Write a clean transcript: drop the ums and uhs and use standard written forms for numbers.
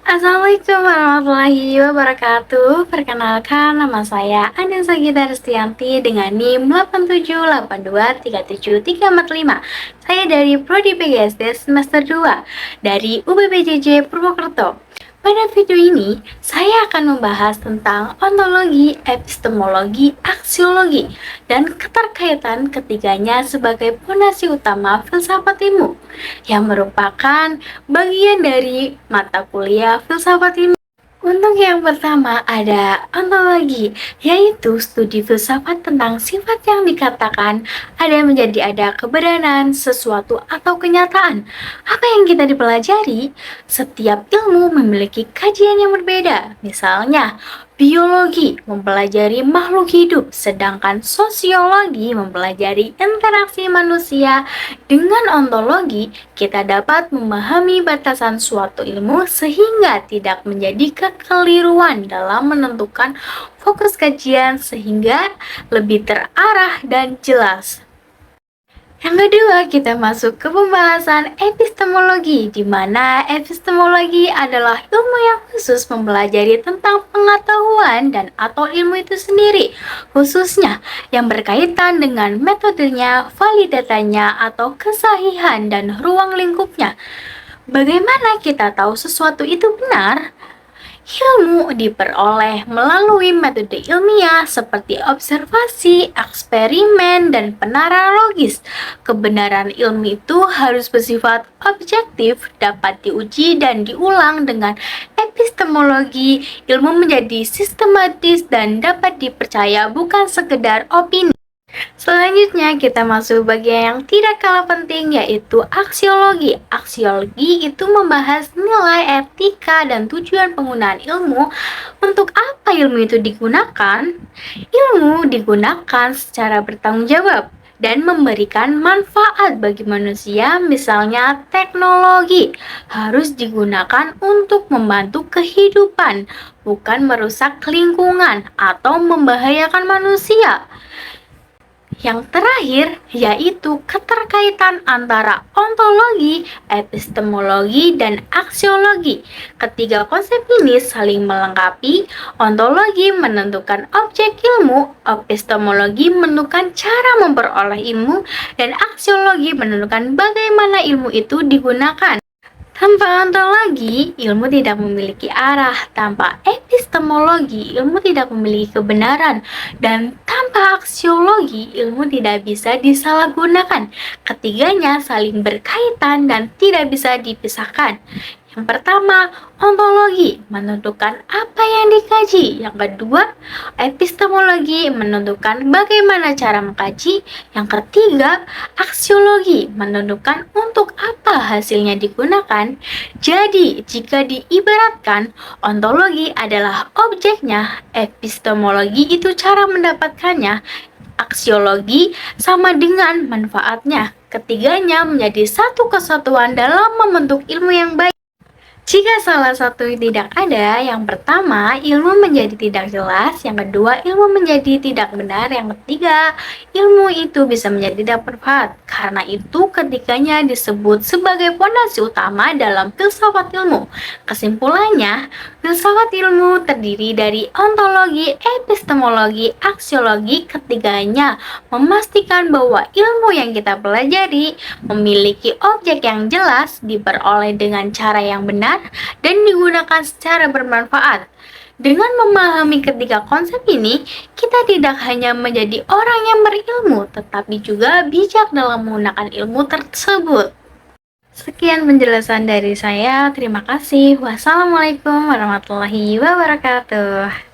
Assalamualaikum warahmatullahi wabarakatuh. Perkenalkan, nama saya Anissa Gita Restianti dengan NIM 87823735. Saya dari Prodi PGSD semester 2 dari UPPJJ Purwokerto. Pada video ini, saya akan membahas tentang ontologi, epistemologi, aksiologi, dan keterkaitan ketiganya sebagai fondasi utama filsafat ilmu, yang merupakan bagian dari mata kuliah filsafat ilmu. Untuk yang pertama ada ontologi, yaitu studi filsafat tentang sifat yang dikatakan ada keberadaan sesuatu atau kenyataan. Apa yang kita dipelajari? Setiap ilmu memiliki kajian yang berbeda. Misalnya, biologi mempelajari makhluk hidup, sedangkan sosiologi mempelajari interaksi manusia. Dengan ontologi, kita dapat memahami batasan suatu ilmu sehingga tidak menjadi kekeliruan dalam menentukan fokus kajian sehingga lebih terarah dan jelas. Yang kedua, kita masuk ke pembahasan epistemologi, di mana epistemologi adalah ilmu yang khusus mempelajari tentang pengetahuan dan atau ilmu itu sendiri, khususnya yang berkaitan dengan metodenya, validatannya, atau kesahihan dan ruang lingkupnya. Bagaimana kita tahu sesuatu itu benar? Ilmu diperoleh melalui metode ilmiah seperti observasi, eksperimen, dan penerapan logis. Kebenaran ilmu itu harus bersifat objektif, dapat diuji dan diulang. Dengan epistemologi, ilmu menjadi sistematis dan dapat dipercaya, bukan sekedar opini. Selanjutnya kita masuk bagian yang tidak kalah penting, yaitu aksiologi. Aksiologi itu membahas nilai, etika, dan tujuan penggunaan ilmu. Untuk apa ilmu itu digunakan? Ilmu digunakan secara bertanggung jawab dan memberikan manfaat bagi manusia. Misalnya, teknologi harus digunakan untuk membantu kehidupan, bukan merusak lingkungan atau membahayakan manusia. Yang terakhir, yaitu keterkaitan antara ontologi, epistemologi, dan aksiologi. Ketiga konsep ini saling melengkapi. Ontologi menentukan objek ilmu, epistemologi menentukan cara memperoleh ilmu, dan aksiologi menentukan bagaimana ilmu itu digunakan. Tanpa ontologi, ilmu tidak memiliki arah. Tanpa epistemologi, ilmu tidak memiliki kebenaran. Dan tanpa aksiologi, ilmu tidak bisa disalahgunakan. Ketiganya saling berkaitan dan tidak bisa dipisahkan. Yang pertama, ontologi menentukan apa yang dikaji. Yang kedua, epistemologi menentukan bagaimana cara mengkaji. Yang ketiga, aksiologi menentukan untuk apa hasilnya digunakan. Jadi, jika diibaratkan, ontologi adalah objeknya, epistemologi itu cara mendapatkannya, aksiologi sama dengan manfaatnya. Ketiganya menjadi satu kesatuan dalam membentuk ilmu yang baik. Jika salah satu tidak ada, yang pertama, ilmu menjadi tidak jelas. Yang kedua, ilmu menjadi tidak benar. Yang ketiga, ilmu itu bisa menjadi tidak bermanfaat. Karena itu, ketiganya disebut sebagai fondasi utama dalam filsafat ilmu. Kesimpulannya, filsafat ilmu terdiri dari ontologi, epistemologi, aksiologi. Ketiganya memastikan bahwa ilmu yang kita pelajari memiliki objek yang jelas, diperoleh dengan cara yang benar, dan digunakan secara bermanfaat. Dengan memahami ketiga konsep ini, kita tidak hanya menjadi orang yang berilmu, tetapi juga bijak dalam menggunakan ilmu tersebut. Sekian penjelasan dari saya. Terima kasih. Wassalamualaikum warahmatullahi wabarakatuh.